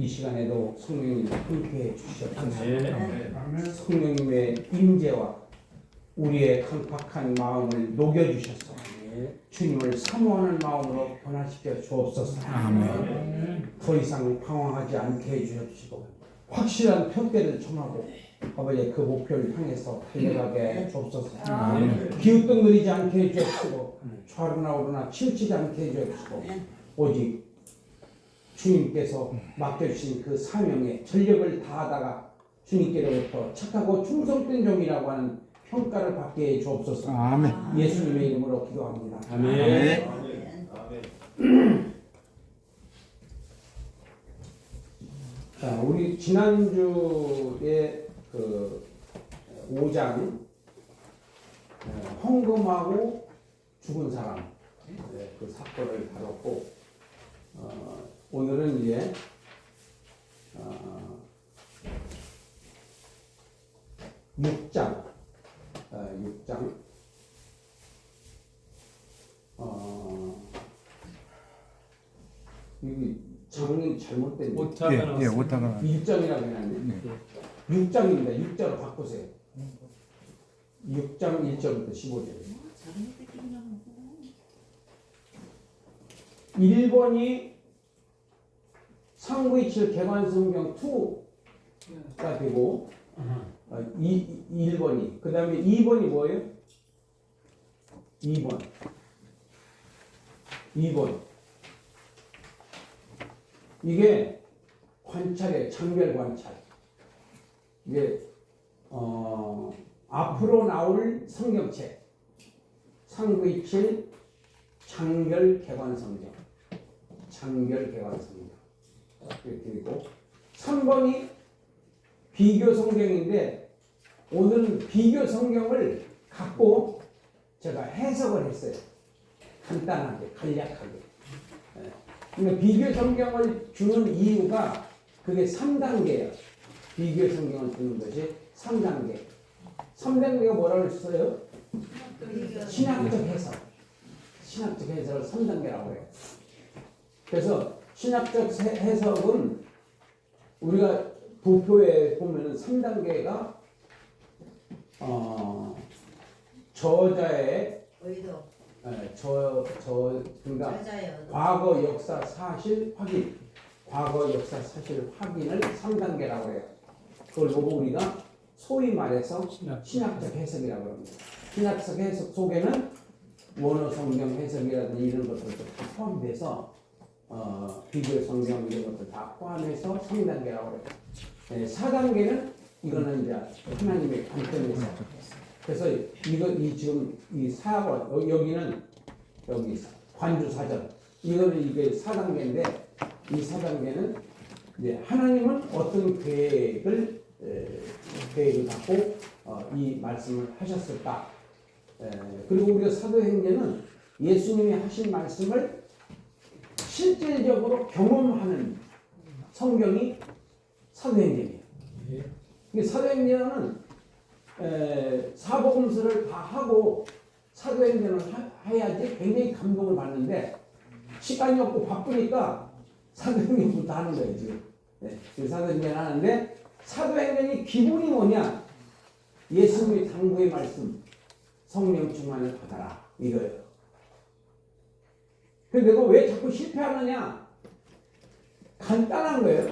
이 시간에도 성령님 함께해 주시옵소서. 아멘. 성령님의 임재와 우리의 강팍한 마음을 녹여주셔서 주님을 사모하는 마음으로 변화시켜 주옵소서. 더 이상 방황하지 않게 해주시고 확실한 표대를 정하고 아버지 그 목표를 향해서 달려가게 주옵소서. 기웃덩거리지 않게 해주옵시고 좌로나 우로나 치우치지 않게 해주옵시고 오직 주님께서 맡겨주신 그 사명에 전력을 다하다가 주님께로부터 착하고 충성된 종이라고 하는 평가를 받게 해 주옵소서. 아멘. 예수님의 이름으로 기도합니다. 아멘. 자, 우리 지난주에 그 5장 헌금하고 죽은 사람 그 사건을 다뤘고 오늘은 이제 6장 이게 장이 잘못된 예, 오타가 1장이라고 해놨네. 6장입니다. 6자로 바꾸세요. 6장 1절부터 15절. 1번이 상구이칠 개관성경 2가 되고 1번이 그 다음에 2번이 뭐예요? 2번 이게 관찰이에요. 장별 관찰. 이게 앞으로 나올 성경책 상구이칠 장별 개관 성경 이렇게 되고 3번이 비교 성경인데 오늘은 비교 성경을 갖고 제가 해석을 했어요. 간단하게 간략하게. 그러니까 비교 성경을 주는 이유가 그게 3단계예요. 비교 성경을 주는 것이 3단계. 3단계가 뭐라고 했어요? 신학적 해석. 신학적 해석을 3단계라고 해요. 그래서 신학적 해석은 우리가 도표에 보면은 3단계가 저자의 의도. 그러니까 과거 역사 사실 확인, 과거 역사 사실 확인을 3단계라고 해요. 그걸 보고 우리가 소위 말해서 신학적 해석이라고 합니다. 신학적 해석 속에는 원어 성경 해석이라든지 이런 것들도 다 포함돼서 비교 성경 이런 것들 다 포함해서 3단계라고 해요. 4단계는 이거는 이제 하나님의 관점에서. 그래서 지금 이 4번 여기는 여기 관주사전 이거는 이게 4단계인데 이 4단계는 이제 하나님은 어떤 계획을 갖고 이 말씀을 하셨을까. 그리고 우리가 사도행전은 예수님이 하신 말씀을 실질적으로 경험하는 성경이 사도행전이에요. 이 사도행전은 사복음서를 다 하고 사도행전을 해야지 굉장히 감동을 받는데 시간이 없고 바쁘니까 사도행전부터 하는 거예요 지금. 사도행전 하는데 사도행전이 기본이 뭐냐? 예수님의 당부의 말씀, 성령 충만을 받아라 이거예요. 그래서 내가 왜 자꾸 실패하느냐? 간단한 거예요.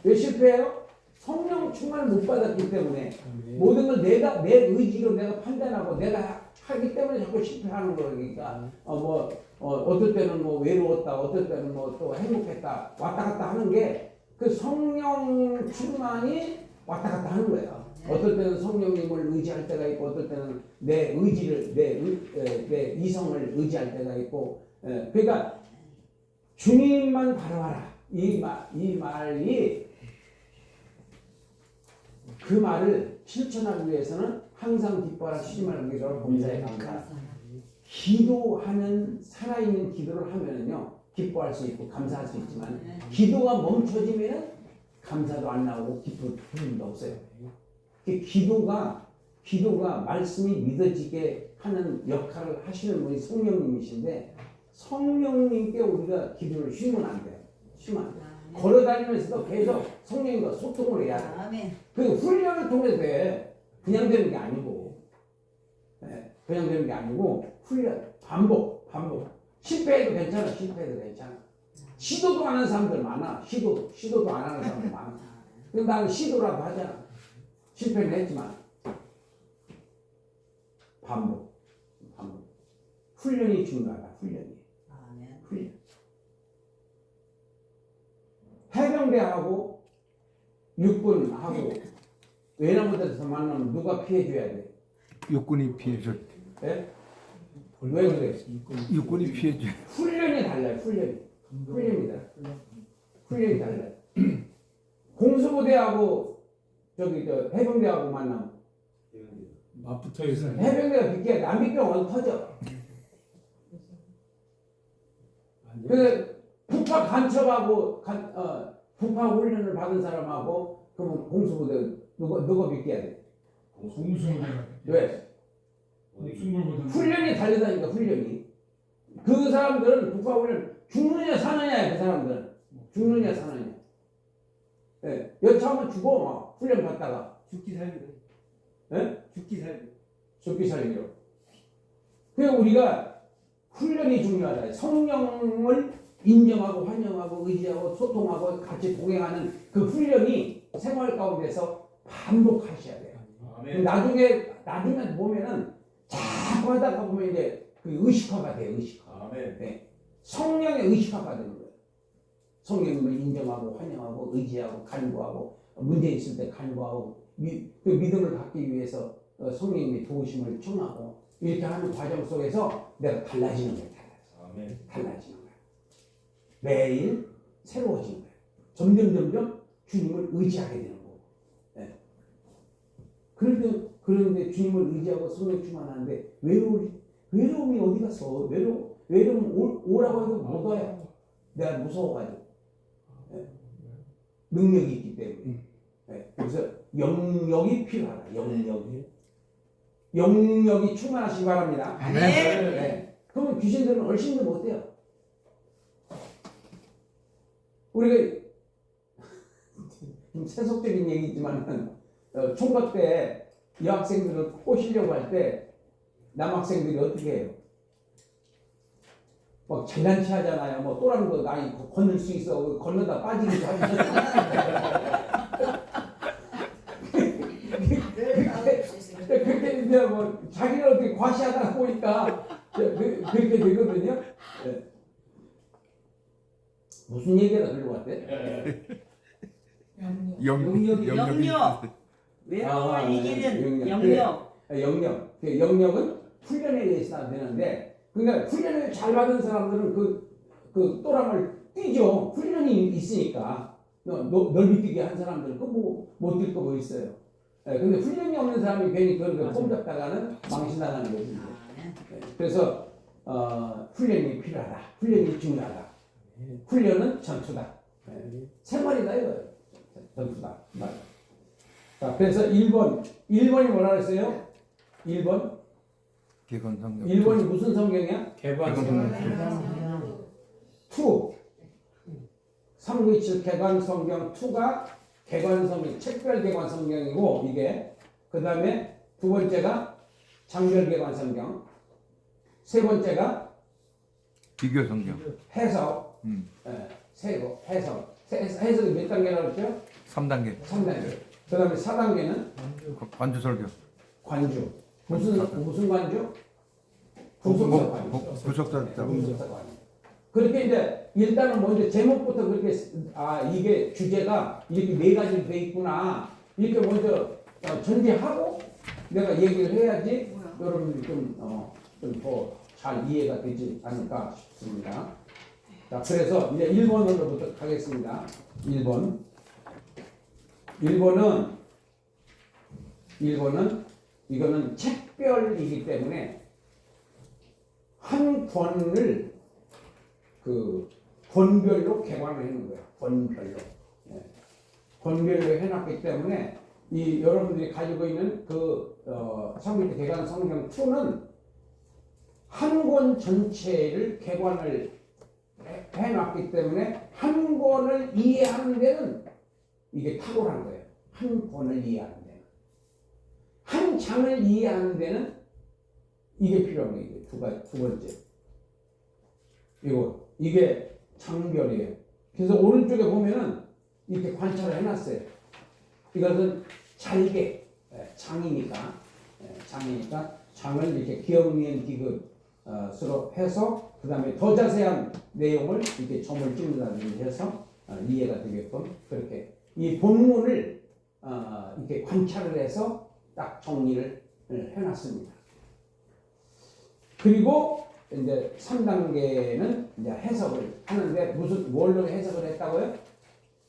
왜 실패해요? 성령 충만을 못 받았기 때문에 모든 걸 내 의지로 내가 판단하고 내가 하기 때문에 자꾸 실패하는 거니까 어떨 때는 뭐 외로웠다, 어떨 때는 뭐 또 행복했다 왔다 갔다 하는 게 그 성령 충만이 왔다 갔다 하는 거예요. 어떨 때는 성령님을 의지할 때가 있고 어떨 때는 내 의지를 내 이성을 의지할 때가 있고 그러니까 주님만 바라봐라 이 말이 그 말을 실천하기 위해서는 항상 기뻐하라 쉬지 말고 기도하라 범사에 감사하라. 기도하는 살아있는 기도를 하면은요 기뻐할 수 있고 감사할 수 있지만 기도가 멈춰지면은 감사도 안 나오고 기쁨도 없어요. 기도가 말씀이 믿어지게 하는 역할을 하시는 분이 성령님이신데 성령님께 우리가 기도를 쉬면 안 돼요. 쉬면 안 돼요. 걸어다니면서도 계속 성령과 소통을 해야 돼. 아멘. 그 훈련을 통해서 돼. 그냥 되는 게 아니고, 네, 그냥 되는 게 아니고 훈련, 반복. 실패해도 괜찮아, 실패해도 괜찮아. 시도도 안 하는 사람들 많아. 시도도 안 하는 사람들 많아. 근데 나는 시도라도 하잖아. 실패는 했지만 반복. 훈련이 중요하다. 훈련. 해병대하고 육군하고 외나무들에서 만나면 누가 피해줘야 돼? 육군이 피해줘. 네? 왜 그래? 육군이 피해줘. 훈련이 달라요. 훈련이 달라요. 공수부대하고 저기 저 해병대하고 만나면 맞붙어 있어. 해병대가 비켜야 돼. 안 비키면 어디 터져. 그 북파 간첩하고 북파 훈련을 받은 사람하고 그러면 공수부대 누가 비켜야 돼? 공수부대가. 왜? 공수부대보다 훈련이 다르다니까. 훈련이. 그 사람들은 북파 훈련 죽느냐 사느냐. 그 사람들은 죽느냐 사느냐. 예, 여차하면 죽어 막 훈련 받다가. 죽기 살기로. 예? 죽기 살기로. 그래서 우리가 훈련이 중요하다. 성령을 인정하고 환영하고 의지하고 소통하고 같이 동행하는 그 훈련이 생활 가운데서 반복하셔야 돼요. 나중에 보면은 자꾸 하다가 보면 이제 그 의식화가 돼요. 의식화. 네. 성령의 의식화가 되는 거예요. 성령님을 인정하고 환영하고 의지하고 간구하고 문제 있을 때 간구하고 그 믿음을 갖기 위해서 성령님의 도우심을 청하고 이렇게 하는 과정 속에서 내가 달라지는 거예요. 달라지는 거예요. 매일 새로워지는 거예요. 점점 주님을 의지하게 되는 거고. 네. 그런데 주님을 의지하고 성령 충만하는데 외로움이 어디 갔어? 외로움 오라고 해도 못 와요. 내가 무서워가지고. 네. 능력이 있기 때문에. 네. 그래서 영역이 필요하다. 영역이 충만하시기 바랍니다. 네. 그러면 귀신들은 얼씬도 못해요. 우리가 좀 세속적인 얘기지만 총각 때 여학생들을 꼬시려고 할 때 남학생들이 어떻게 해요? 막 장난치 하잖아요. 뭐 또라는 거 나이 건널 수 있어. 건너다 빠지기도 하잖아요. 그렇게 이제 뭐 자기를 어떻게 과시하다 보니까 그렇게 되거든요. 네. 무슨 얘기가 흘러갔대? 영역. 외로움을 이기는 영역. 영역은 훈련에 의해서 되는데, 그러니까 훈련을 잘 받은 사람들은 그 또랑을 뛰죠. 훈련이 있으니까. 넓이 뛰게 한 사람들은 못 뛸 거 뭐 있어요. 근데 훈련이 없는 사람이 괜히 그런 거 꼼잡다가는 망신당하는 거지. 그래서 훈련이 필요하다. 훈련이 중요하다. 훈련은 전투다. 생활이다 이거예요. 전투다. 자, 그래서 1번이 뭐라 그랬어요? 1번? 개건 성경. 1번이 무슨 성경이야? 개관 성경. 2. 397 개관 성경 2가 개관 성경, 책별 개관 성경이고 이게 그 다음에 두 번째가 장별 개관 성경, 세 번째가 비교 성경. 해석. 해석이 몇 단계라고 그랬죠? 3단계. 3단계. 그 다음에 4단계는 관주 설교. 관주. 무슨 관주? 구속사 관주. 구속사 관주. 그렇게 이제 일단은 먼저 제목부터 그렇게 이게 주제가 이렇게 네 가지로 돼 있구나 이렇게 먼저 전제하고 내가 얘기를 해야지 여러분들이 좀 더 잘 이해가 되지 않을까 싶습니다. 자, 그래서 이제 1번으로부터 가겠습니다. 1번은 이거는 책별이기 때문에 한 권을 그 권별로 개관을 해놓은 거예요. 권별로 해놨기 때문에 이 여러분들이 가지고 있는 그 성경 개관 성경 2는 한 권 전체를 개관을 해놨기 때문에 한 권을 이해하는 데는 이게 탁월한 거예요. 한 권을 이해하는 데는. 한 장을 이해하는 데는 이게 필요한 거예요. 두 번째. 이게 장별이에요. 그래서 오른쪽에 보면은 이렇게 관찰을 해놨어요. 이것은 잘게, 장이니까 장을 이렇게 기억, 니은, 디귿으로 해서 그 다음에 더 자세한 내용을 이렇게 점을 찍는다든지 해서 이해가 되게끔 그렇게 이 본문을 이렇게 관찰을 해서 딱 정리를 해놨습니다. 그리고 이제 3단계는 이제 해석을 하는데 뭘로 해석을 했다고요?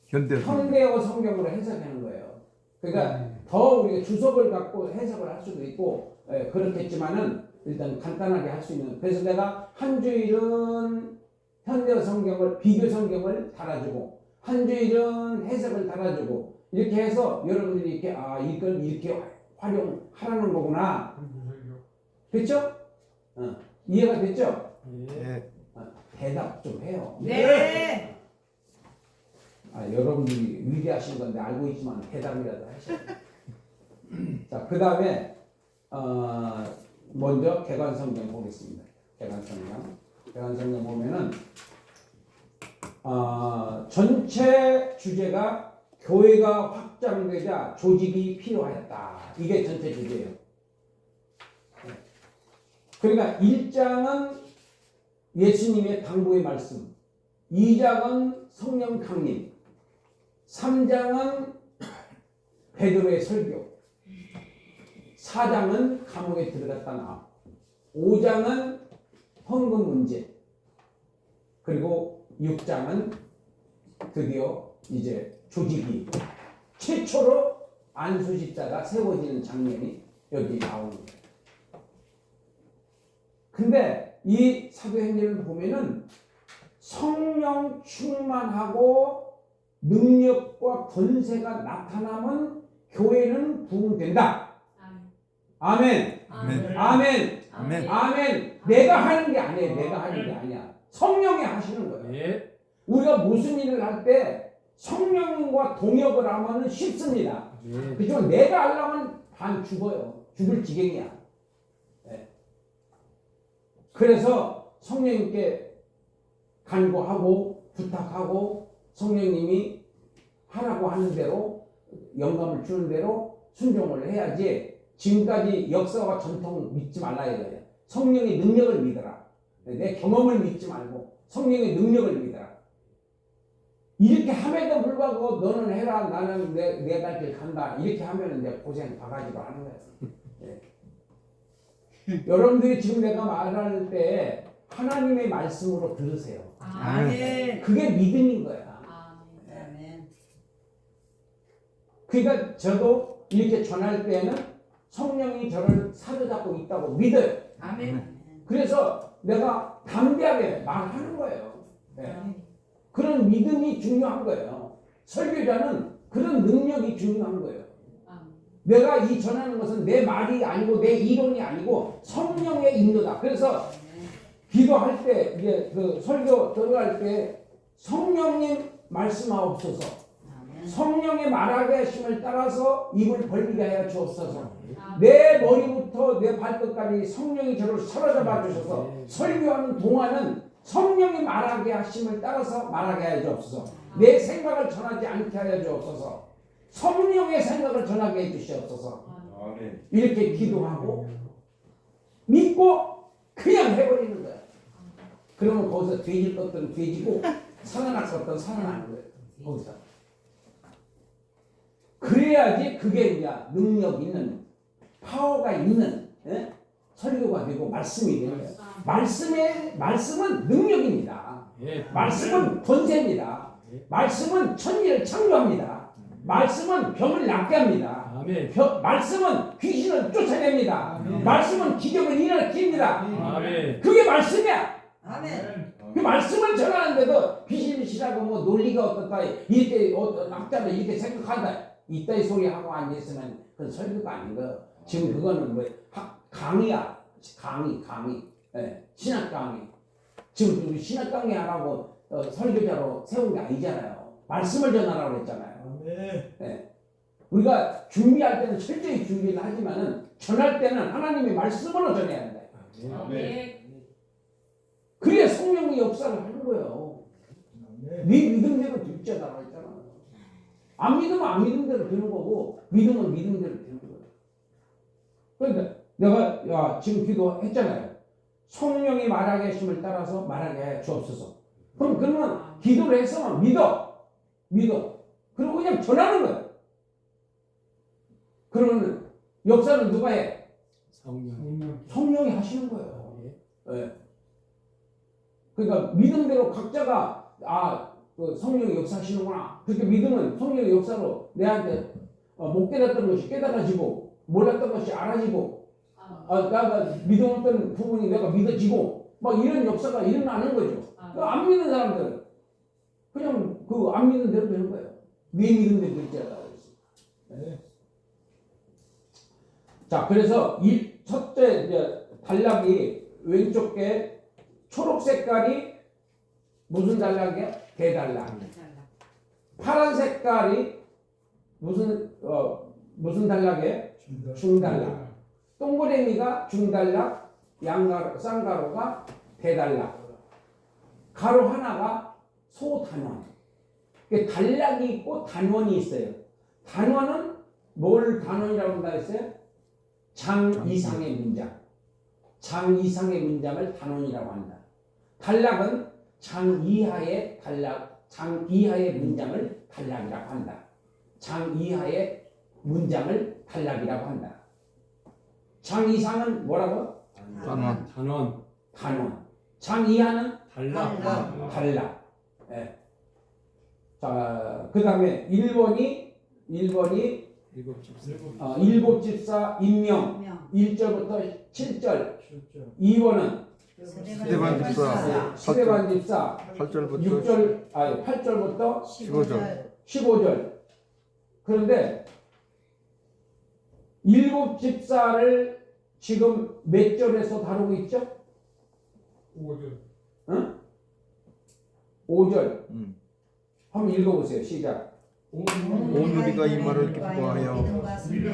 현대어 성경으로 해석하는 거예요. 그러니까 더 우리가 주석을 갖고 해석을 할 수도 있고 그렇겠지만은 일단 간단하게 할 수 있는. 그래서 내가 한 주일은 현대어 성경을 비교 성경을 달아주고 한 주일은 해석을 달아주고 이렇게 해서 여러분들이 이렇게 이걸 이렇게 활용하라는 거구나. 그렇죠? 이해가 됐죠? 네. 대답 좀 해요. 네. 여러분들이 위대하신 건데 알고 있지만 대답이라도 하셔야 돼요. 자, 그 다음에 먼저 개관성경 보겠습니다. 개관성경 보면은 전체 주제가 교회가 확장되자 조직이 필요하였다. 이게 전체 주제예요. 그러니까 1장은 예수님의 당부의 말씀, 2장은 성령 강림, 3장은 베드로의 설교, 4장은 감옥에 들어갔다 나와, 5장은 헌금 문제, 그리고 6장은 드디어 이제 조직이 최초로 안수집자가 세워지는 장면이 여기 나오는 거예요. 근데 이 사도행전을 보면은 성령 충만하고 능력과 권세가 나타나면 교회는 부흥된다. 아멘. 아멘. 아멘. 아멘. 아멘. 내가 하는 게 아니에요. 내가 하는 게 아니야. 성령이 하시는 거예요. 예. 우리가 무슨 일을 할 때 성령과 동역을 하면 쉽습니다. 예. 그렇지만 내가 하려면 반 죽어요. 죽을 지경이야. 그래서 성령님께 간구하고 부탁하고 성령님이 하라고 하는 대로 영감을 주는 대로 순종을 해야지. 지금까지 역사와 전통 믿지 말라 이거예요. 성령의 능력을 믿어라. 내 경험을 믿지 말고 성령의 능력을 믿어라. 이렇게 함에도 불구하고 너는 해라, 나는 내 갈 길 간다, 이렇게 하면 이제 고생 바가지로 하는 거예요. 여러분들이 지금 내가 말할 때 하나님의 말씀으로 들으세요. 아멘. 그게 믿음인 거야. 아멘. 그러니까 저도 이렇게 전할 때는 성령이 저를 사로잡고 있다고 믿어요. 아멘. 그래서 내가 담대하게 말하는 거예요. 그런 믿음이 중요한 거예요. 설교자는 그런 능력이 중요한 거예요. 내가 이 전하는 것은 내 말이 아니고 내 이론이 아니고 성령의 인도다. 그래서 기도할 때 이제 그 설교 들어갈 때 성령님 말씀하옵소서. 성령의 말하게 하심을 따라서 입을 벌리게 하여 주옵소서. 내 머리부터 내 발끝까지 성령이 저를 사로잡아 주셔서 설교하는 동안은 성령이 말하게 하심을 따라서 말하게 하여 주옵소서. 내 생각을 전하지 않게 하여 주옵소서. 성령의 생각을 전하게 해주시옵소서. 이렇게 기도하고 믿고 그냥 해버리는 거야. 그러면 거기서 돼질 것들은 돼지고 살아날 것들은 살아나는 거예요. 거기서. 그래야지 그게 이제 능력 있는, 파워가 있는 설교가 되고 말씀이 되는 거예요. 말씀은 능력입니다. 말씀은 권세입니다. 말씀은 천지를 창조합니다. 말씀은 병을 낫게 합니다. 아멘. 말씀은 귀신을 쫓아냅니다. 아멘. 말씀은 기적을 일으킵니다. 아멘. 그게 말씀이야. 아멘. 그 말씀을 전하는데도 귀신이시라고 뭐 논리가 어떻다, 이렇게 악자도 이렇게 생각한다, 이따위 소리 하고 앉아있으면 그건 설교가 아닌 거예요. 지금 그거는 뭐 강의야. 강의. 신학 강의. 지금 우리 신학 강의 안 하고 설교자로 세운 게 아니잖아요. 말씀을 전하라고 그랬잖아요. 아멘. 우리가 준비할 때는 철저히 준비를 하지만은 전할 때는 하나님의 말씀으로 전해야 한다. 아멘. 그래야 성령의 역사를 하는 거예요. 아멘. 네 믿음대로 듣잖아 했잖아. 안 믿으면 안 믿은 대로 되는 거고 믿으면 믿은 대로 되는 거예요. 그러니까 내가 지금 기도했잖아요. 성령이 말하게 하심을 따라서 말하게 해 주옵소서. 그러면 기도를 해서 믿어. 그리고 그냥 전하는 거예요. 그러면 역사는 누가 해? 성령이 하시는 거예요. 네. 그러니까 믿음대로 각자가 그 성령이 역사하시는구나. 그렇게 믿으면 성령의 역사로 내한테 못 깨닫던 것이 깨달아지고 몰랐던 것이 알아지고 내가 믿음 없던 부분이 내가 믿어지고 막 이런 역사가 일어나는 거죠. 안 믿는 사람들은 그냥 그 안 믿는 대로 되는 거예요. 네 믿는 대로 될지라도. 네. 자, 그래서 첫째 이제 단락이 왼쪽 게 초록 색깔이 무슨 단락이야? 대단락. 파란 색깔이 무슨 단락이에요? 중단락. 동그라미가 중단락, 양가로, 쌍가로가 대단락. 가로 하나가 소단원. 단락이 있고 단원이 있어요. 단원은 뭘 단원이라고 한다 했어요? 장 이상의 문장. 장 이상의 문장을 단원이라고 한다. 단락은 장 이하의 문장을 단락이라고 한다. 장 이하의 문장을 단락이라고 한다. 장 이상은 뭐라고? 단원. 장 이하는 달라. 예. 자, 그 다음에 1번이 일곱 집사 임명 1절부터 7절. 2번은 스데반 집사 스데반 집사 8절부터 8절부터 15절. 그런데 일곱 집사를 지금 몇 절에서 다루고 있죠? 5절. 한번 읽어보세요. 시작. 온 우리가 이 말을 기뻐하여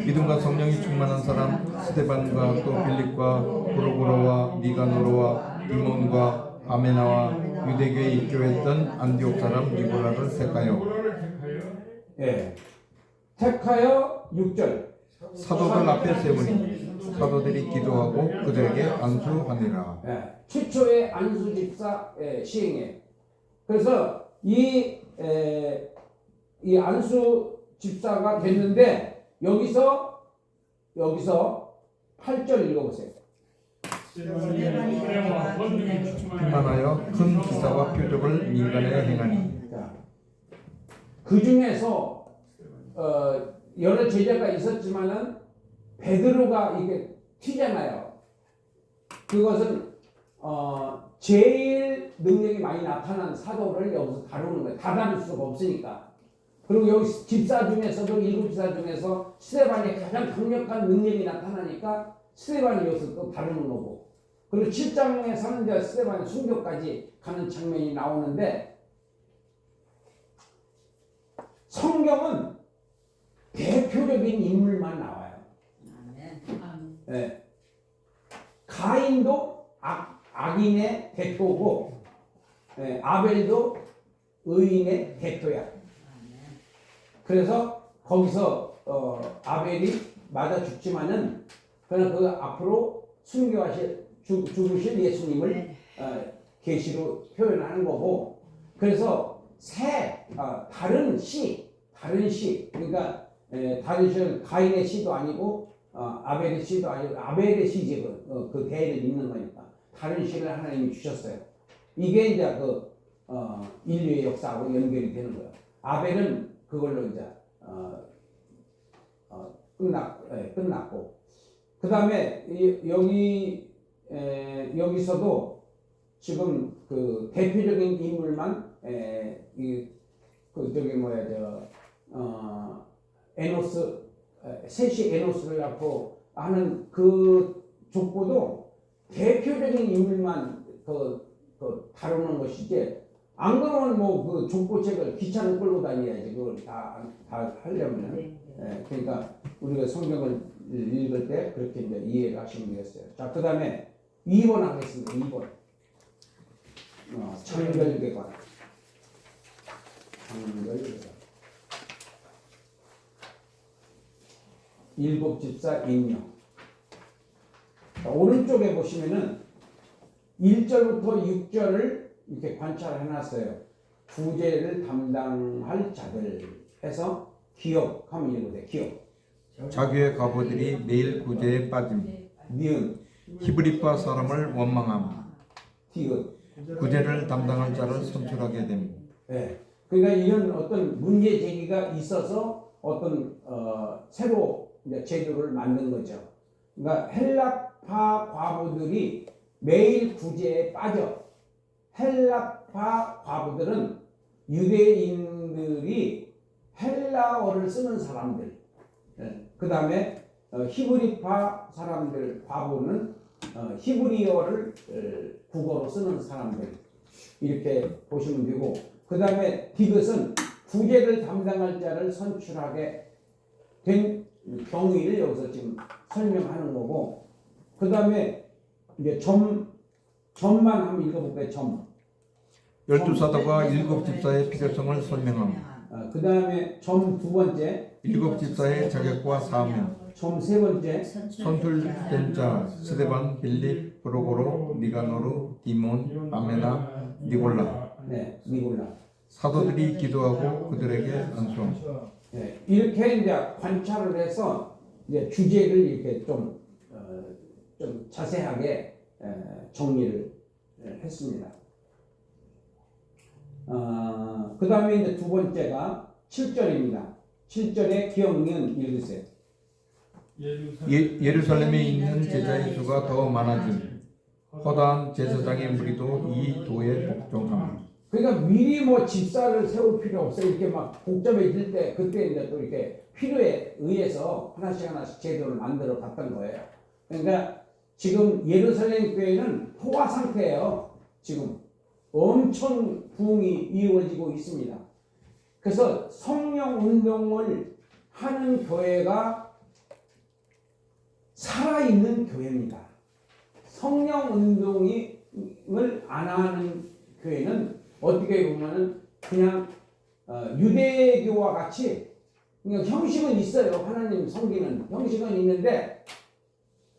믿음과 성령이 충만한 사람 스데반과 또 빌립과 프로고로와 니가노로와 디몬과 바메나와 유대교에 입교했던 안디옥 사람 니고라를 택하여 택하여 6절. 사도들 앞에 세우니 사도들이 기도하고 그들에게 안수하니라. 최초의 안수 집사 시행에. 그래서 이 안수 집사가 됐는데 여기서 8절 읽어보세요. 그만하여 큰 기사와 표적을 민간에 행하니. 그 중에서 여러 제자가 있었지만은 베드로가 이게 튀잖아요. 그것은 제일 능력이 많이 나타난 사도를 여기서 다루는 거예요. 다 다룰 수가 없으니까. 그리고 여기 집사 중에서도 일곱 집사 중에서 스데반이 가장 강력한 능력이 나타나니까 스데반이 여기서 또 다루는 거고. 그리고 7장에서는 이제 스데반의 순교까지 가는 장면이 나오는데 성경은 대표적인 인물만 나와요. 네. 가인도 악인의 대표고, 아벨도 의인의 대표야. 그래서 거기서 아벨이 맞아 죽지만은 그러나 그 앞으로 죽으실 예수님을 계시로 표현하는 거고. 그래서 다른 시 그러니까 다른 시는 가인의 시도 아니고 아벨의 시도 아니고 아벨의 시지 그 대를 잇는 거니까 다른 시를 하나님이 주셨어요. 이게 이제 인류의 역사하고 연결이 되는 거예요. 아벨은 그걸로 이제 끝났고 그 다음에 여기서도 지금 그 대표적인 인물만 에노스 셋이 에노스를 낳고 하는 그 족보도 대표적인 인물만 다루는 것이지 안 그러면 뭐 그 족보책을 기차를 끌고 다녀야지 그걸 다 하려면. 네. 예, 그러니까 우리가 성경을 읽을 때 그렇게 이제 이해를 하시면 되겠어요. 자, 그 다음에 2번 하겠습니다. 2번. 창별계관. 창별계관. 일곱 집사 인명. 자, 오른쪽에 보시면은 1절부터 6절을 이렇게 관찰해 놨어요. 구제를 담당할 자들 해서 기업하면 읽으세요. 기업. 자기의 과부들이 매일 구제에 빠짐. 니은, 히브리파 사람을 원망함. 디귿. 구제를 담당할 자를 선출하게 됨. 예. 그러니까 이런 어떤 문제 제기가 있어서 어떤 새로 이제 제도를 만든 거죠. 그러니까 헬라파 과부들이 매일 구제에 빠져. 헬라파 과부들은 유대인들이 헬라어를 쓰는 사람들. 예. 그 다음에 히브리파 사람들 과부는 히브리어를 국어로 쓰는 사람들. 이렇게 보시면 되고, 그 다음에 디귿은 구제를 담당할 자를 선출하게 된 경위를 여기서 지금 설명하는 거고, 그 다음에 이제 점만 한번 읽어볼까요? 점. 12사도가 7집사의 필요성을 설명함. 그 다음에 점 두 번째, 7집사의 자격과 사명. 점 세 번째, 선출된 자 스데반, 빌립, 프로고로, 니가노르, 디몬, 아메나, 니골라. 네, 니골라. 사도들이 기도하고 그들에게 안수함. 네, 이렇게 이제 관찰을 해서 이제 주제를 이렇게 좀 자세하게 정리를 했습니다. 그 다음에 이제 두 번째가 7절입니다. 7절에 기억니은 읽으세요. 예루살렘에 있는 제자의 수가 더 많아짐. 허다한 제사장의 무리도 이 도에 복종함. 그러니까 미리 뭐 집사를 세울 필요 없어요. 이렇게 막 복잡해질 때 그때 이제 또 이렇게 필요에 의해서 하나씩 제도를 만들어 갔던 거예요. 그러니까 지금 예루살렘 교회는 포화 상태예요. 지금 엄청 부흥이 이루어지고 있습니다. 그래서 성령 운동을 하는 교회가 살아있는 교회입니다. 성령 운동을 안 하는 교회는 어떻게 보면은 그냥 유대교와 같이 그냥 형식은 있어요. 하나님 섬기는 형식은 있는데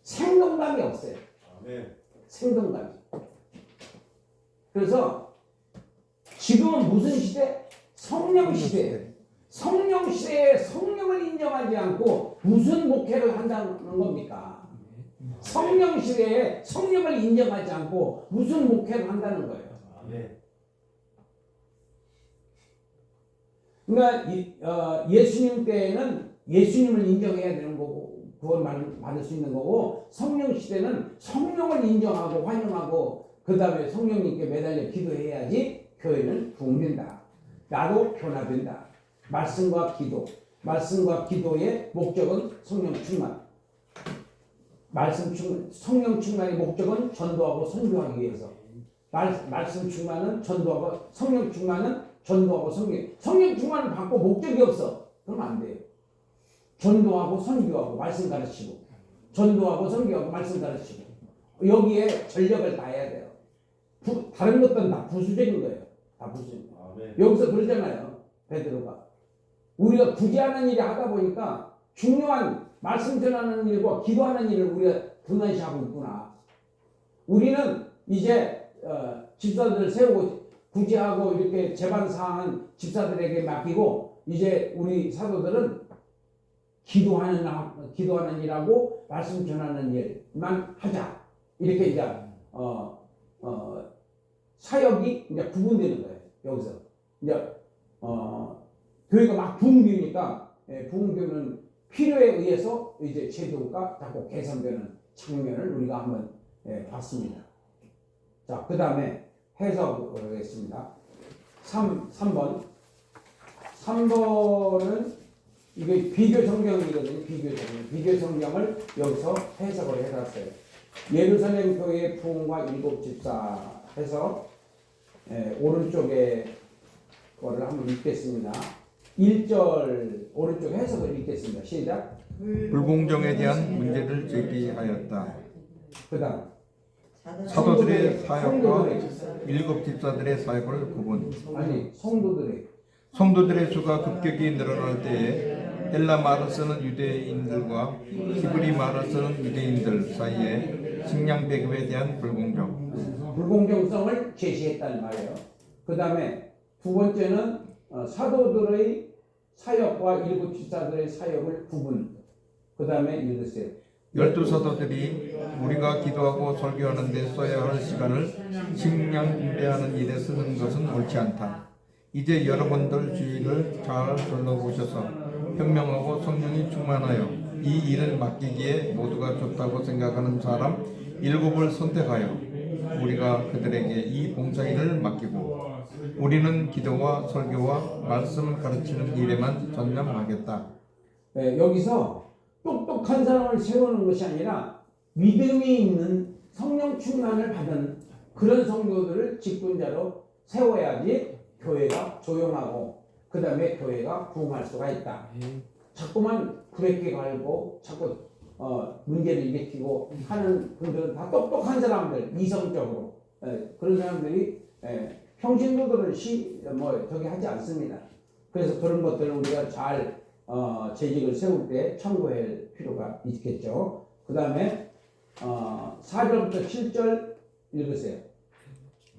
생동감이 없어요. 생동감이. 그래서 지금은 무슨 시대? 성령 시대예요. 성령 시대에 성령을 인정하지 않고 무슨 목회를 한다는 겁니까? 성령 시대에 성령을 인정하지 않고 무슨 목회를 한다는 거예요. 그러니까 예수님 때에는 예수님을 인정해야 되는 거고 구원 받을 수 있는 거고, 성령 시대는 성령을 인정하고 환영하고 그 다음에 성령님께 매달려 기도해야지 교회는 부흥된다. 나도 변화된다. 말씀과 기도의 목적은 성령 충만. 성령 충만의 목적은 전도하고 선교하기 위해서. 말씀 충만은 전도하고, 성령 충만은 전도하고 선교. 성령 충만을 받고 목적이 없어. 그러면 안 돼요. 전도하고 선교하고 말씀 가르치고, 전도하고 선교하고 말씀 가르치고, 여기에 전력을 다해야 돼요. 다른 것들은 다 부수적인 거예요. 다 부수적인 거예요. 여기서 그러잖아요. 베드로가. 우리가 굳이 하는 일을 하다 보니까 중요한 말씀 전하는 일과 기도하는 일을 우리가 등한시하고 있구나. 우리는 이제 집사들을 세우고 구제하고 이렇게 재반사하는 집사들에게 맡기고, 이제 우리 사도들은 기도하는 일하고 말씀 전하는 일만 하자. 이렇게 이제 사역이 이제 구분되는 거예요. 여기서 이제 교회가 막 부흥되니까, 부흥되는 필요에 의해서 이제 제도가 자꾸 개선되는 장면을 우리가 한번 봤습니다. 자, 그 다음에 해석하겠습니다. 3번. 3번은 이게 비교 성경이거든요. 비교 성경을 여기서 해석을 해놨어요. 예루살렘 교회의 부흥과 일곱 집사 해서 오른쪽에 거를 한번 읽겠습니다. 1절 오른쪽 해석을 읽겠습니다. 시작. 불공정에 대한 문제를 제기하였다. 그 다음 사도들의 사역과 일곱 집사들의 사역을 구분. 아니 성도들의 성도들의 수가 급격히 늘어날 때에 헬라 말을 쓰는 유대인들과 히브리 말을 쓰는 유대인들 사이에 식량 배급에 대한 불공정. 불공정성을 제시했다는 말이에요. 그 다음에 두 번째는 사도들의 사역과 일곱 집사들의 사역을 구분. 그 다음에 읽으세요. 12 사도들이 우리가 기도하고 설교하는 데 써야 할 시간을 식량 분배하는 일에 쓰는 것은 옳지 않다. 이제 여러분들 주의를 잘 둘러보셔서 현명하고 성령이 충만하여 이 일을 맡기기에 모두가 좋다고 생각하는 사람 7을 선택하여 우리가 그들에게 이 봉사일을 맡기고 우리는 기도와 설교와 말씀을 가르치는 일에만 전념하겠다. 여기서 똑똑한 사람을 세우는 것이 아니라 믿음이 있는 성령 충만을 받은 그런 성도들을 직분자로 세워야지 교회가 조용하고 그 다음에 교회가 부흥할 수가 있다. 자꾸만 브레이크 걸고 자꾸 문제를 일으키고 하는 분들은 다 똑똑한 사람들, 이성적으로 그런 사람들이 평신도들은 저기 하지 않습니다. 그래서 그런 것들을 우리가 잘 재직을 세울 때 참고할 필요가 있겠죠. 그 다음에 4절부터 7절 읽으세요.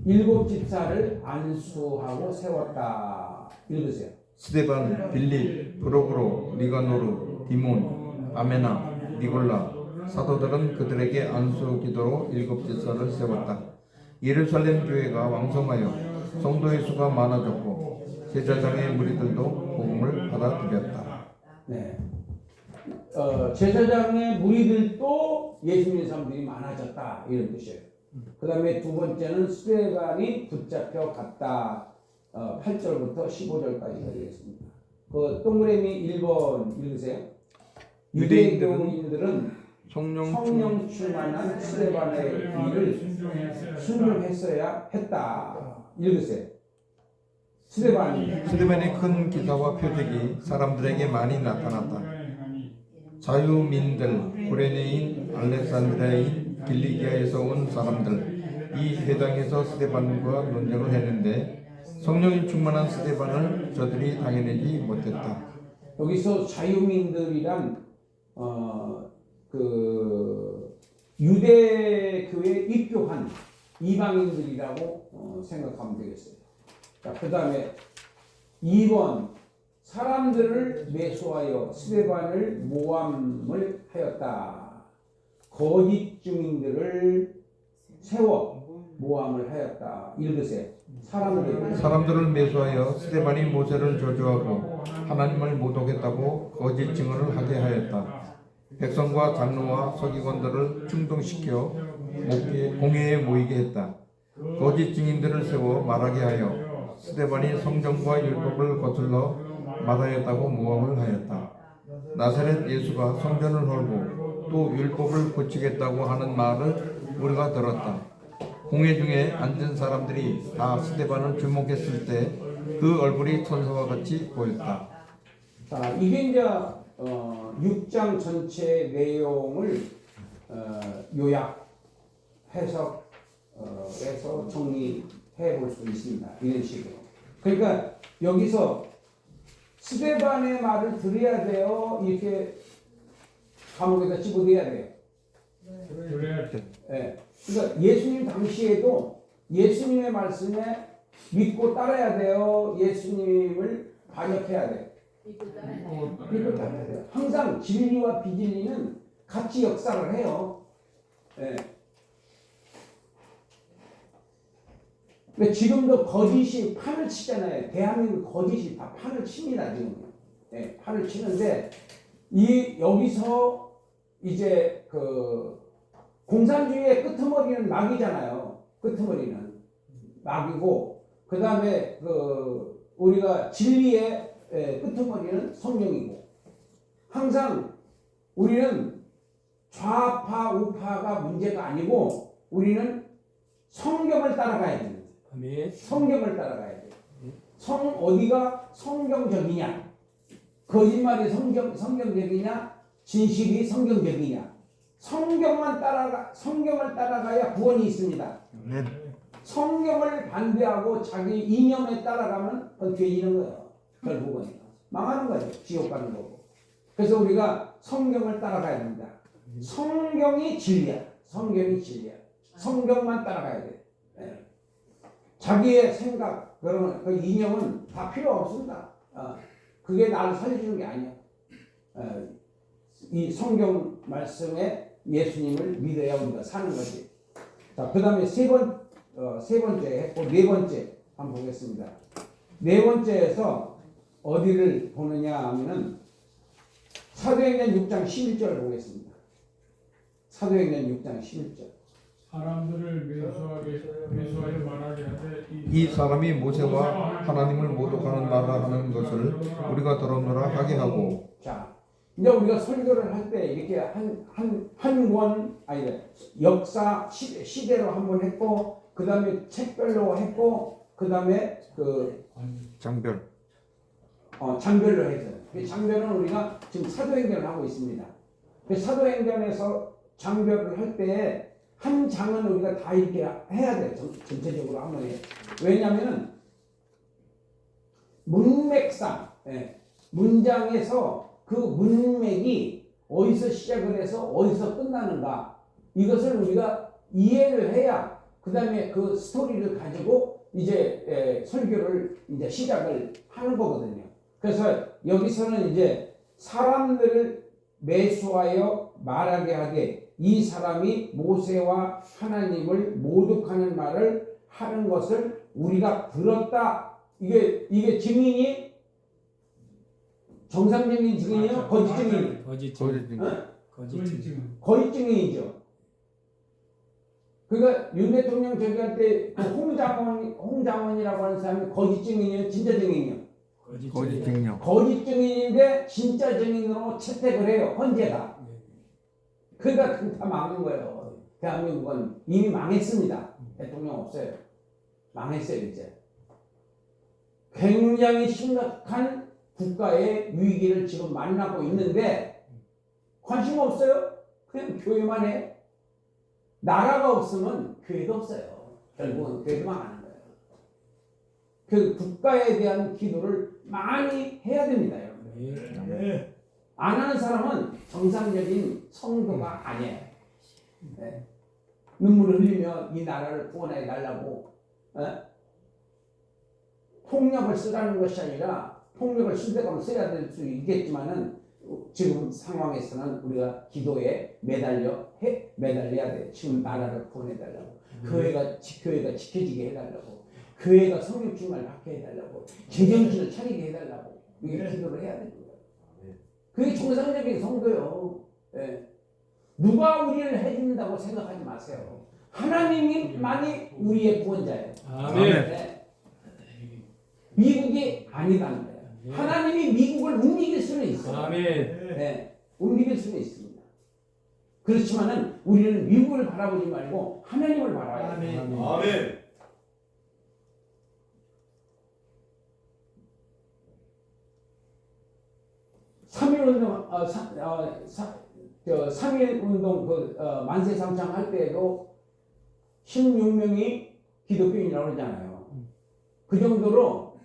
7 집사를 안수하고 세웠다. 읽으세요. 스데반, 빌립, 프로그로, 니가노르, 디몬, 아메나, 니골라 사도들은 그들에게 안수 기도로 7 집사를 세웠다. 예루살렘 교회가 왕성하여 성도의 수가 많아졌고 제사장의 무리들도 복음을 받아들였다. 네. 제사장의 무리들도 예수 믿는 사람들이 많아졌다. 이런 뜻이에요. 그 다음에 두 번째는 스데반이 붙잡혀 갔다. 8절부터 15절까지 되겠습니다. 그 동그라미 1번 읽으세요. 유대인들은 성령 충만한 스데반의 일을 순종했어야 했다. 읽으세요. 스데반의 큰 기사와 표적이 사람들에게 많이 나타났다. 자유민들, 구레네인, 알렉산드리아인, 길리기아에서 온 사람들 이 회당에서 스데반과 논쟁을 했는데 성령이 충만한 스데반을 저들이 당해내지 못했다. 여기서 자유민들이란 유대 교회에 입교한 이방인들이라고 생각하면 되겠어요. 자, 그 다음에 2번 사람들을 매수하여 스데반을 모함을 하였다. 거짓 증인들을 세워 모함을 하였다. 읽으세요. 사람들을 매수하여 스데반이 모세를 저주하고 하나님을 모독했다고 거짓 증언을 하게 하였다. 백성과 장로와 서기관들을 충동시켜 공회에 모이게 했다. 거짓 증인들을 세워 말하게 하여 스데반이 성경과 율법을 거슬러 말하였다고 모함을 하였다. 나사렛 예수가 성전을 헐고 또 율법을 고치겠다고 하는 말을 우리가 들었다. 공회 중에 앉은 사람들이 다 스데반을 주목했을 때 그 얼굴이 천사와 같이 보였다. 자, 이게 이제 6장 전체 내용을 요약, 해석, 해서 정리해 볼 수 있습니다. 이런 식으로. 그러니까 여기서 스데반의 말을 들어야 돼요. 이렇게 감옥에다 집어넣어야 돼요. 네. 그러니까 예수님 당시에도 예수님의 말씀에 믿고 따라야 돼요. 예수님을 반역해야 돼요. 믿고 따라야 돼요. 항상 진리와 비진리는 같이 역사를 해요. 네. 근데 지금도 거짓이 판을 치잖아요. 대한민국 거짓이 다 판을 칩니다. 지금. 네, 판을 치는데 여기서 이제 공산주의의 끄트머리는 마귀잖아요. 끄트머리는 마귀고 그 다음에 우리가 진리의 끄트머리는 성령이고 항상 우리는 좌파 우파가 문제가 아니고 우리는 성경을 따라가야 됩니다. 아멘. 성경을 따라가야 돼. 어디가 성경적이냐? 거짓말이 성경적이냐? 진실이 성경적이냐? 성경을 따라가야 구원이 있습니다. 아멘. 성경을 반대하고 자기 이념에 따라가면 그건 죄지는 거예요. 결국은 망하는 거죠. 지옥 가는 거고. 그래서 우리가 성경을 따라가야 됩니다. 성경이 진리야. 성경이 진리야. 성경만 따라가야 돼. 예. 자기의 생각, 그런 그 이념은 다 필요 없습니다. 그게 나를 살려주는 게 아니야. 이 성경 말씀에 예수님을 믿어야 우리가 사는 거지. 자, 그 다음에 세 번째 했고, 네 번째 한번 보겠습니다. 네 번째에서 어디를 보느냐 하면은 사도행전 6장 11절을 보겠습니다. 사도행전 6장 11절. 사람들을 매수하여 말하게 하되 이 사람이 모세와 하나님을 모독하는 말을 하는 것을 우리가 들었노라 하게 하고. 자, 이제 우리가 설교를 할 때 이렇게 한 권, 아니, 역사 시대로 한번 했고, 그 다음에 책별로 했고, 그 다음에 장별. 장별로 했어요. 그 장별은 우리가 지금 사도행전을 하고 있습니다. 그 사도행전에서 장별을 할 때 한 장은 우리가 다 이렇게 해야 돼요. 전체적으로 한번 해요. 왜냐하면 문맥상, 문장에서 그 문맥이 어디서 시작을 해서 어디서 끝나는가, 이것을 우리가 이해를 해야 그 다음에 그 스토리를 가지고 이제 설교를 이제 시작을 하는 거거든요. 그래서 여기서는 이제 사람들을 매수하여 말하게 하되 이 사람이 모세와 하나님을 모독하는 말을 하는 것을 우리가 들었다. 이게 증인이 정상적인 증인이요? 거짓 증인? 거짓 증인. 거짓 증인이죠. 그러니까 윤 대통령 저기 할 때 홍장원이라고 하는 사람이 거짓 증인이에요? 진짜 증인이요? 거짓 증명. 거짓 증인인데 진짜 증인으로 채택을 해요. 헌재가. 그러니까 다 망한 거예요. 대한민국은 이미 망했습니다. 대통령 없어요. 망했어요 이제. 굉장히 심각한 국가의 위기를 지금 만나고 있는데 관심 없어요? 그냥 교회만 해. 나라가 없으면 교회도 없어요. 결국은 교회도 망하는 거예요. 그 국가에 대한 기도를 많이 해야 됩니다, 여러분. 안 하는 사람은 정상적인 성도가 아니에요. 네. 눈물을 흘리며 이 나라를 구원해 달라고 폭력을 쓰라는 것이 아니라 폭력을 쓸 때 가면 써야 될 수 있겠지만은 지금 상황에서는 우리가 기도에 매달려야 돼. 지금 나라를 구원해 달라고. 교회가 지켜지게 해달라고. 교회가 성령 충만을 받게 해달라고. 제정신을 차리게 해달라고. 이게 기도를 해야 되는 거예요. 그게 정상적인 성도요. 네. 누가 우리를 해준다고 생각하지 마세요. 하나님만이 우리의 구원자예요. 아멘. 네. 미국이 아니다는 거예요. 하나님이 미국을 움직일 수는 있어요. 아멘. 네. 움직일 수는 있습니다. 그렇지만은 우리는 미국을 바라보지 말고 하나님을 바라봐야 돼요. 아멘. 삼일운동 만세상창 할 때에도 16명이 기독교인이라고 그러잖아요. 그 정도로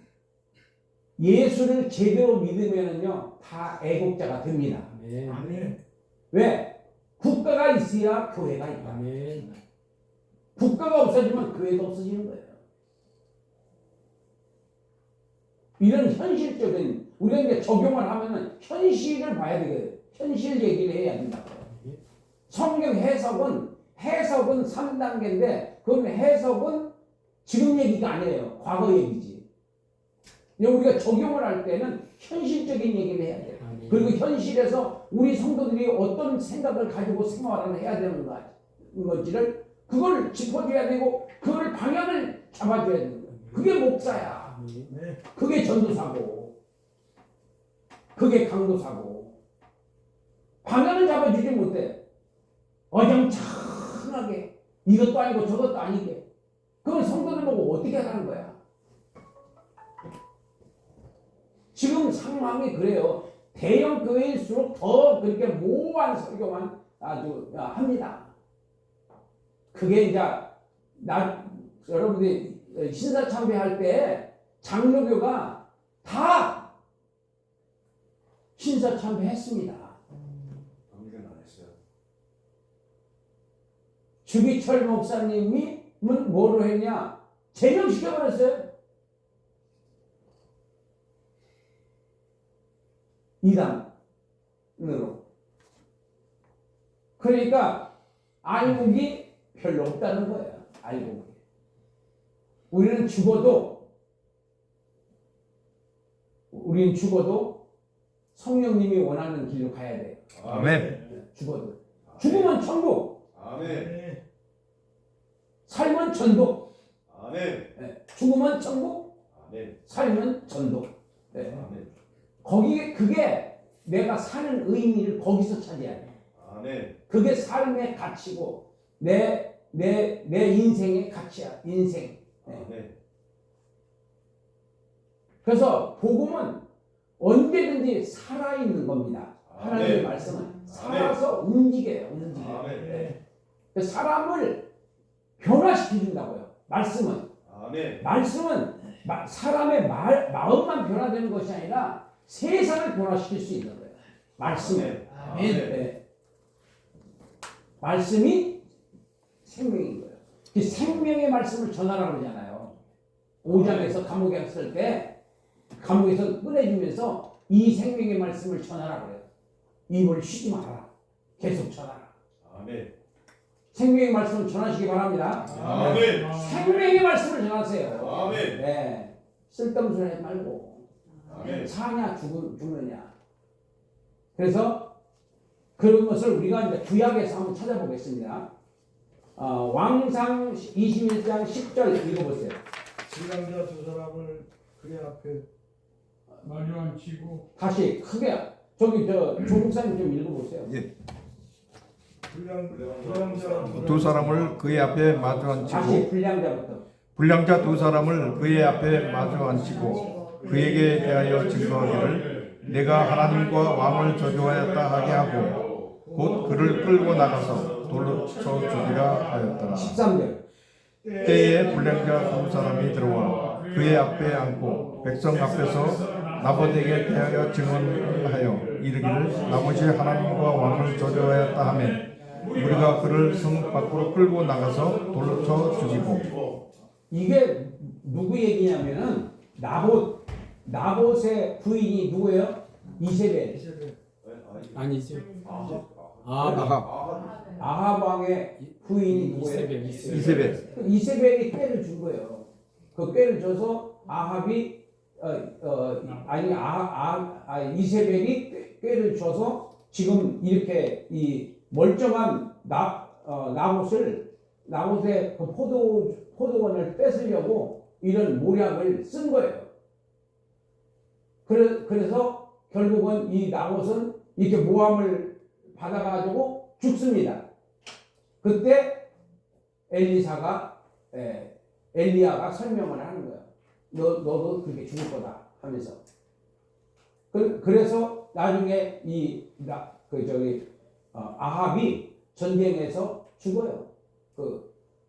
예수를 제대로 믿으면은요 다 애국자가 됩니다. 아멘. 왜? 국가가 있어야 교회가 있다. 아멘. 국가가 없어지면 교회도 없어지는 거예요. 이런 현실적인 우리가 이제 적용을 하면은 현실을 봐야 되거든요. 현실 얘기를 해야 된다고요. 성경 해석은 3단계인데 그건 해석은 지금 얘기가 아니에요. 과거 얘기지. 우리가 적용을 할 때는 현실적인 얘기를 해야 돼요. 그리고 현실에서 우리 성도들이 어떤 생각을 가지고 생활을 해야 되는 건지를 그걸 짚어줘야 되고 그걸 방향을 잡아줘야 되는 거예요. 그게 목사야. 그게 전도사고 그게 강도사고 방향을 잡아주지 못해. 어정쩡하게 이것도 아니고 저것도 아니게 그건 성도들 이것을 보고 어떻게 하라는 거야? 지금 상황이 그래요. 대형 교회일수록 더 그렇게 모호한 설교만 아주 합니다. 그게 이제 여러분들이 신사참배할 때 장로교가 다 신사참배했습니다. 주기철 목사님이 뭐로 했냐? 제명시켜버렸어요. 이단으로. 그러니까 알곡이 별로 없다는 거예요. 알곡이. 우리는 죽어도 성령님이 원하는 길로 가야 돼요. 아멘. 죽어도. 죽으면 천국. 아멘. 살면 전도. 아멘. 네. 죽으면 천국. 아멘. 살면 전도. 네. 아멘. 그게 내가 사는 의미를 거기서 찾아야 돼. 아멘. 그게 삶의 가치고 내 인생의 가치야. 인생. 네. 아멘. 그래서 복음은 언제든지 살아있는 겁니다. 하나님의 아멘. 말씀은 살아서 움직여요. 아멘. 네. 그래서 사람을 변화시켜준다고요. 말씀은 사람의 마음만 변화되는 것이 아니라 세상을 변화시킬 수 있는 거예요. 말씀은. 아멘. 네. 말씀이 생명인 거예요. 그 생명의 말씀을 전하라고 그러잖아요. 5장에서 감옥에 갔을 때 감옥에서 꺼내주면서 이 생명의 말씀을 전하라고 그래요. 입을 쉬지 마라. 계속 전하라. 아멘. 생명의 말씀을 전하시기 바랍니다. 아멘. 생명의 말씀을 전하세요. 아멘. 네. 쓸데없는 소리 하지 말고. 아멘. 사냐 죽느냐. 그래서 그런 것을 우리가 이제 구약에서 한번 찾아보겠습니다. 왕상 21장 10절 읽어보세요. 불량자 두 사람을 그의 앞에 마주 앉히고 다시 크게 저기 조목사님 좀 읽어보세요. 예. 불량자 두 사람을 그의 앞에 마주 다시 앉히고 불량자부터. 불량자 두 사람을 그의 앞에 마주 앉히고 그에게 대하여 증거하기를 내가 하나님과 왕을 저주하였다 하게 하고 곧 그를 끌고 나가서 돌로 쳐 죽이라 하였더라. 13절. 때에 불량자 두 사람이 들어와 그의 앞에 앉고 백성 앞에서 나봇에게 대하여 증언하여 이르기를 나봇이 하나님과 왕을 저주하였다 하매 우리가 그를 성 밖으로 끌고 나가서 돌로 쳐 죽이고. 이게 누구 얘기냐면은 나봇의 부인이 누구예요? 이세벨. 아니지. 아합 왕의 부인이 누구예요? 이세벨. 이세벨이 꾀를 준 거예요. 그 꾀를 줘서 아합이 이세벨이 꾀를 줘서 지금 이렇게 이 멀쩡한 나봇의 그 포도원을 뺏으려고 이런 모략을 쓴 거예요. 그래서 결국은 이 나봇은 이렇게 모함을 받아가지고 죽습니다. 그때 엘리야가 설명을 하는 거예요. 너도 그렇게 죽을 거다 하면서. 그래서 나중에 아합이 전쟁에서 죽어요.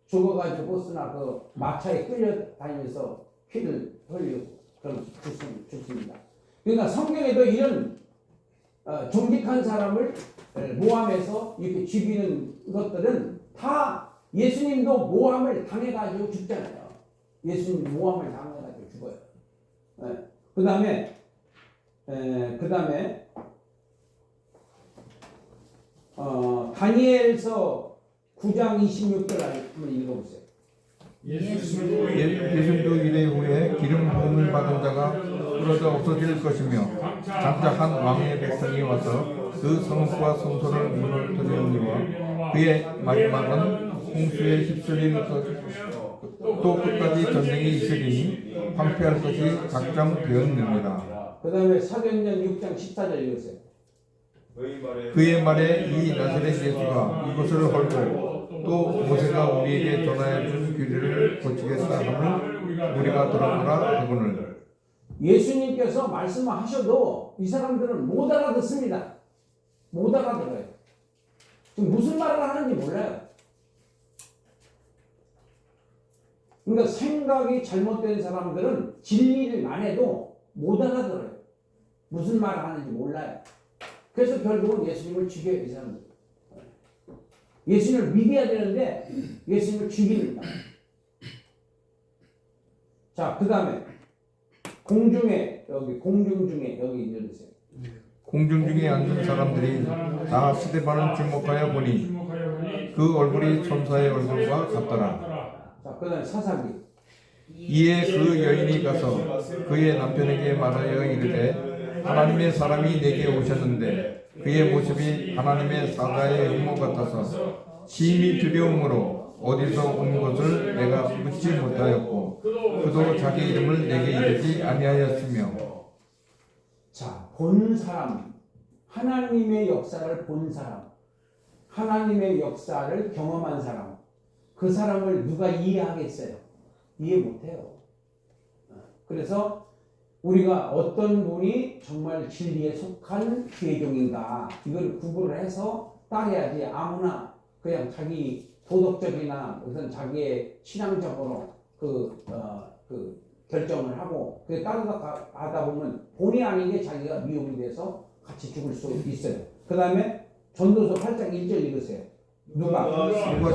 죽어가지고 쓰나 마차에 끌려다니면서 피를 흘리고 그럼 죽습니다. 그러니까 성경에도 이런 정직한 사람을 모함해서 이렇게 죽이는 것들은 다 예수님도 모함을 당해가지고 죽잖아요. 예수님 모함을 당해가지고 죽어요. 그 다음에 다니엘서 9장 26절 한번 읽어보세요. 예수님도 이래 후에 기름 부음을 받은 자가 그러다 없어질 것이며 장차 한 왕의 백성이 와서 그 성읍과 성소를 무너뜨리니와 그의 마지막은 홍수에 휩쓸릴 또 끝까지 전쟁이 있으리니 황폐할 것이 작정되었느니라. 그 다음에 사도행전 6장 14절 읽으세요. 그의 말에 이 나사렛 예수가 이것을 헐고 또 모세가 우리에게 전하여 준 규례를 고치겠다 함을 우리가 들었노라 하거늘. 예수님께서 말씀하셔도 이 사람들은 못 알아듣습니다. 못 알아들어요. 지금 무슨 말을 하는지 몰라요. 그러니까 생각이 잘못된 사람들은 진리를 말해도 못 알아들어요. 무슨 말을 하는지 몰라요. 그래서 결국은 예수님을 죽여요, 이 사람들. 예수님을 믿어야 되는데 예수님을 죽입니다. 자, 그 다음에 공중에 공중 중에 여기 읽어주세요. 공중 중에 앉은 사람들이 다 스데반을 주목하여 보니 그 얼굴이 천사의 얼굴과 같더라. 자, 그 다음에 사사기. 이에 그 여인이 가서 그의 남편에게 말하여 이르되 하나님의 사람이 내게 오셨는데 그의 모습이 하나님의 사자의 흉모 같아서 심히 두려움으로 어디서 온 것을 내가 묻지 못하였고 그도 자기 이름을 내게 이르지 아니하였으며. 자, 본 사람, 하나님의 역사를 본 사람, 하나님의 역사를 경험한 사람, 그 사람을 누가 이해하겠어요? 이해 못해요. 그래서 우리가 어떤 분이 정말 진리에 속한 주의종인가 이걸 구분을 해서 따라야지 아무나 그냥 자기 도덕적이나 무슨 자기의 신앙적으로 그 결정을 하고 그게 따라가다 보면 본의 아니게 자기가 미혹이 돼서 같이 죽을 수 있어요. 그 다음에 전도서 8장 1절 읽으세요. 누가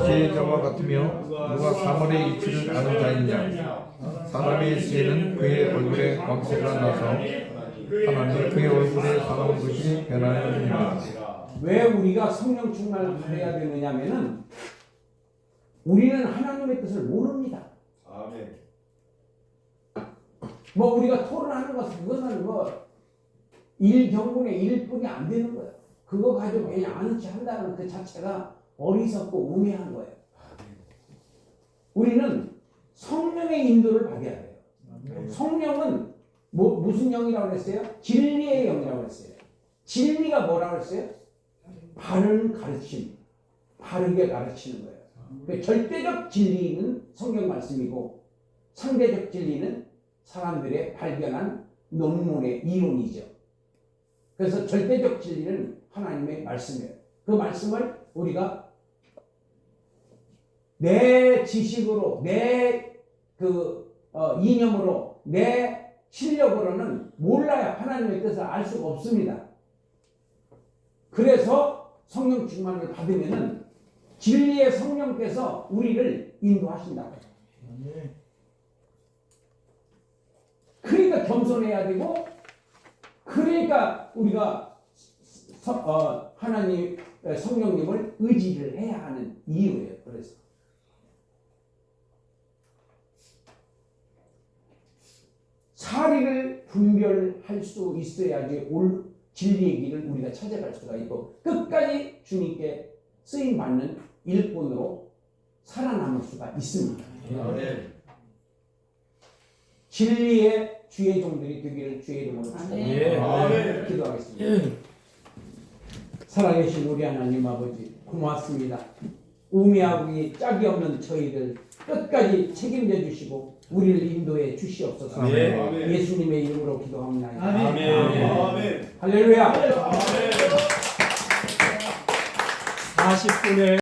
제자와 같으며 누가 사물의 이치를 아는 자이냐. 사람의 시에는 그의 얼굴에 광채가 나서 하나님 그의 얼굴에 사나운 것이 변하였느니라. 왜 우리가 성령 충만을 받아야 되느냐면은 우리는 하나님의 뜻을 모릅니다. 아멘. 뭐 우리가 토론하는 것은 그거는 뭐 일경분의 일뿐이 안 되는 거예요. 그거 가지고 그냥 아는 체 한다는 그 자체가 어리석고 우매한 거예요. 우리는 성령의 인도를 받아야 돼요. 성령은 무슨 영이라고 했어요? 진리의 영이라고 했어요. 진리가 뭐라고 했어요? 바른 가르침, 바르게 가르치는 거예요. 그 절대적 진리는 성경 말씀이고 상대적 진리는 사람들의 발견한 논문의 이론이죠. 그래서 절대적 진리는 하나님의 말씀이에요. 그 말씀을 우리가 내 지식으로, 내 이념으로, 내 실력으로는 몰라야 하나님의 뜻을 알 수가 없습니다. 그래서 성령 충만을 받으면은 진리의 성령께서 우리를 인도하신다. 그러니까 겸손해야 되고, 그러니까 우리가 하나님 성령님을 의지를 해야 하는 이유예요. 그래서 사리를 분별할 수 있어야지 올 진리의 길을 우리가 찾아갈 수가 있고 끝까지 주님께 쓰임 받는 일꾼으로 살아남을 수가 있습니다. 아멘. 진리의 주의 종들이 되기를 주의 이름으로 축복합니다. 기도하겠습니다. 살아계신 우리 하나님 아버지 고맙습니다. 우매하고 짝이 없는 저희들 끝까지 책임져 주시고 우리를 인도해 주시옵소서. 아멘. 예수님의 이름으로 기도합니다. 아멘. 할렐루야. 40분에